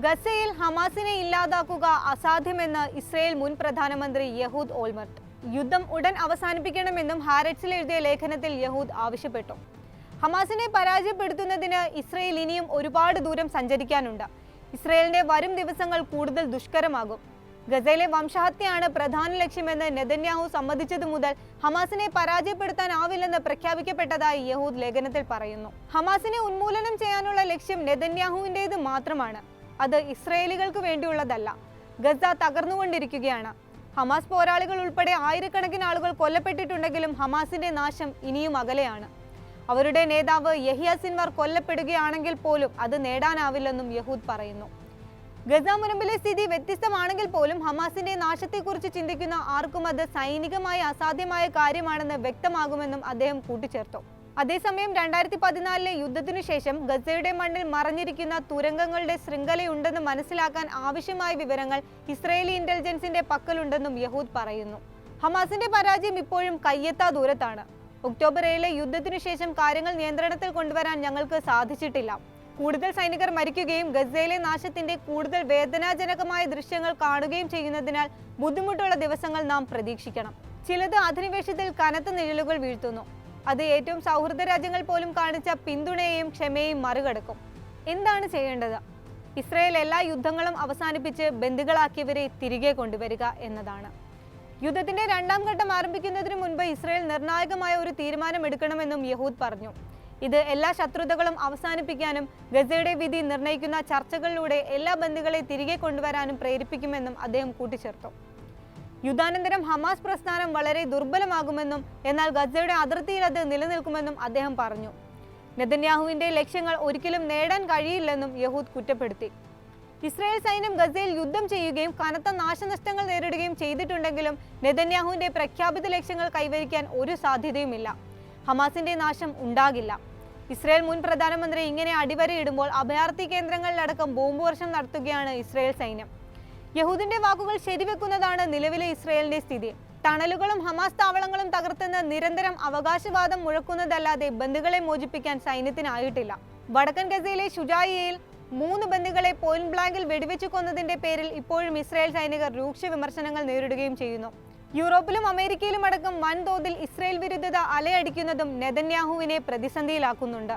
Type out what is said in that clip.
ഗസയിൽ ഹമാസിനെ ഇല്ലാതാക്കുക അസാധ്യമെന്ന് ഇസ്രയേൽ മുൻ പ്രധാനമന്ത്രി യഹൂദ് ഓൾമർട്ട്. യുദ്ധം ഉടൻ അവസാനിപ്പിക്കണമെന്നും ഹാരറ്റ്സിൽ എഴുതിയ ലേഖനത്തിൽ യഹൂദ് ആവശ്യപ്പെട്ടു. ഹമാസിനെ പരാജയപ്പെടുത്തുന്നതിന് ഇസ്രയേൽ ഇനിയും ഒരുപാട് ദൂരം സഞ്ചരിക്കാനുണ്ട്. ഇസ്രയേലിന്റെ വരും ദിവസങ്ങൾ കൂടുതൽ ദുഷ്കരമാകും. ഗസയിലെ വംശഹത്യയാണ് പ്രധാന ലക്ഷ്യമെന്ന് നെതന്യാഹു സമ്മതിച്ചതു മുതൽ ഹമാസിനെ പരാജയപ്പെടുത്താനാവില്ലെന്ന് പ്രഖ്യാപിക്കപ്പെട്ടതായി യഹൂദ് ലേഖനത്തിൽ പറയുന്നു. ഹമാസിനെ ഉന്മൂലനം ചെയ്യാനുള്ള ലക്ഷ്യം നെതന്യാഹുവിൻ്റേത് മാത്രമാണ്. അത് ഇസ്രയേലികൾക്ക് വേണ്ടിയുള്ളതല്ല. ഗസ തകർന്നുകൊണ്ടിരിക്കുകയാണ്. ഹമാസ് പോരാളികൾ ഉൾപ്പെടെ ആയിരക്കണക്കിന് ആളുകൾ കൊല്ലപ്പെട്ടിട്ടുണ്ടെങ്കിലും ഹമാസിന്റെ നാശം ഇനിയും അകലെയാണ്. അവരുടെ നേതാവ് യഹിയ സിൻവാർ കൊല്ലപ്പെടുകയാണെങ്കിൽ പോലും അത് നേടാനാവില്ലെന്നും യഹൂദ് പറയുന്നു. ഗസ മുനമ്പിലെ സ്ഥിതി വ്യത്യസ്തമാണെങ്കിൽ പോലും ഹമാസിന്റെ നാശത്തെക്കുറിച്ച് ചിന്തിക്കുന്ന ആർക്കും അത് സൈനികമായി അസാധ്യമായ കാര്യമാണെന്ന് വ്യക്തമാകുമെന്നും അദ്ദേഹം കൂട്ടിച്ചേർത്തു. അതേസമയം 2014 യുദ്ധത്തിനു ശേഷം ഗസയുടെ മണ്ണിൽ മറഞ്ഞിരിക്കുന്ന തുരങ്കങ്ങളുടെ ശൃംഖലയുണ്ടെന്ന് മനസ്സിലാക്കാൻ ആവശ്യമായ വിവരങ്ങൾ ഇസ്രയേലി ഇന്റലിജൻസിന്റെ പക്കലുണ്ടെന്നും യഹൂദ് പറയുന്നു. ഹമാസിന്റെ പരാജയം ഇപ്പോഴും കയ്യെത്താ ദൂരത്താണ്. ഒക്ടോബർ 7 യുദ്ധത്തിനു ശേഷം കാര്യങ്ങൾ നിയന്ത്രണത്തിൽ കൊണ്ടുവരാൻ ഞങ്ങൾക്ക് സാധിച്ചിട്ടില്ല. കൂടുതൽ സൈനികർ മരിക്കുകയും ഗസയിലെ നാശത്തിന്റെ കൂടുതൽ വേദനാജനകമായ ദൃശ്യങ്ങൾ കാണുകയും ചെയ്യുന്നതിനാൽ ബുദ്ധിമുട്ടുള്ള ദിവസങ്ങൾ നാം പ്രതീക്ഷിക്കണം. ചിലത് അധിനിവേശത്തിൽ കനത്ത നിഴലുകൾ വീഴ്ത്തുന്നു. അത് ഏറ്റവും സൗഹൃദ രാജ്യങ്ങൾ പോലും കാണിച്ച പിന്തുണയെയും ക്ഷമയെയും മറികടക്കും. എന്താണ് ചെയ്യേണ്ടത്? ഇസ്രയേൽ എല്ലാ യുദ്ധങ്ങളും അവസാനിപ്പിച്ച് ബന്ദികളാക്കിയവരെ തിരികെ കൊണ്ടുവരിക എന്നതാണ്. യുദ്ധത്തിന്റെ രണ്ടാം ഘട്ടം ആരംഭിക്കുന്നതിന് മുൻപ് ഇസ്രയേൽ നിർണായകമായ ഒരു തീരുമാനം എടുക്കണമെന്നും യഹൂദ് പറഞ്ഞു. ഇത് എല്ലാ ശത്രുതകളും അവസാനിപ്പിക്കാനും ഗസയുടെ വിധി നിർണ്ണയിക്കുന്ന ചർച്ചകളിലൂടെ എല്ലാ ബന്ദികളെ തിരികെ കൊണ്ടുവരാനും പ്രേരിപ്പിക്കുമെന്നും അദ്ദേഹം കൂട്ടിച്ചേർത്തു. യുദ്ധാനന്തരം ഹമാസ് പ്രസ്ഥാനം വളരെ ദുർബലമാകുമെന്നും എന്നാൽ ഗസയുടെ അതിർത്തിയിൽ അത് നിലനിൽക്കുമെന്നും അദ്ദേഹം പറഞ്ഞു. നെതന്യാഹുവിന്റെ ലക്ഷ്യങ്ങൾ ഒരിക്കലും നേടാൻ കഴിയില്ലെന്നും യഹൂദ് കുറ്റപ്പെടുത്തി. ഇസ്രായേൽ സൈന്യം ഗസയിൽ യുദ്ധം ചെയ്യുകയും കനത്ത നാശനഷ്ടങ്ങൾ നേരിടുകയും ചെയ്തിട്ടുണ്ടെങ്കിലും നെതന്യാഹുവിന്റെ പ്രഖ്യാപിത ലക്ഷ്യങ്ങൾ കൈവരിക്കാൻ ഒരു സാധ്യതയുമില്ല. ഹമാസിന്റെ നാശം ഉണ്ടാകില്ല. ഇസ്രായേൽ മുൻ പ്രധാനമന്ത്രി ഇങ്ങനെ അടിവരയിടുമ്പോൾ അഭയാർത്ഥി കേന്ദ്രങ്ങളിലടക്കം ബോംബ് വർഷം നടത്തുകയാണ് ഇസ്രായേൽ സൈന്യം. യഹൂദിന്റെ വാക്കുകൾ ശരിവെക്കുന്നതാണ് നിലവിലെ ഇസ്രായേലിന്റെ സ്ഥിതി. ടണലുകളും ഹമാസ് താവളങ്ങളും തകർത്തെന്ന് നിരന്തരം അവകാശവാദം മുഴക്കുന്നതല്ലാതെ ബന്ദികളെ മോചിപ്പിക്കാൻ സൈന്യത്തിനായിട്ടില്ല. വടക്കൻ ഗസയിലെ ഷുജായിയയിൽ 3 ബന്ദികളെ പോയിന്റ് ബ്ലാങ്കിൽ വെടിവെച്ചു കൊന്നതിന്റെ പേരിൽ ഇപ്പോഴും ഇസ്രായേൽ സൈനികർ രൂക്ഷ വിമർശനങ്ങൾ നേരിടുകയും ചെയ്യുന്നു. യൂറോപ്പിലും അമേരിക്കയിലും അടക്കം വൻതോതിൽ ഇസ്രായേൽ വിരുദ്ധത അലയടിക്കുന്നതും നെതന്യാഹുവിനെ പ്രതിസന്ധിയിലാക്കുന്നുണ്ട്.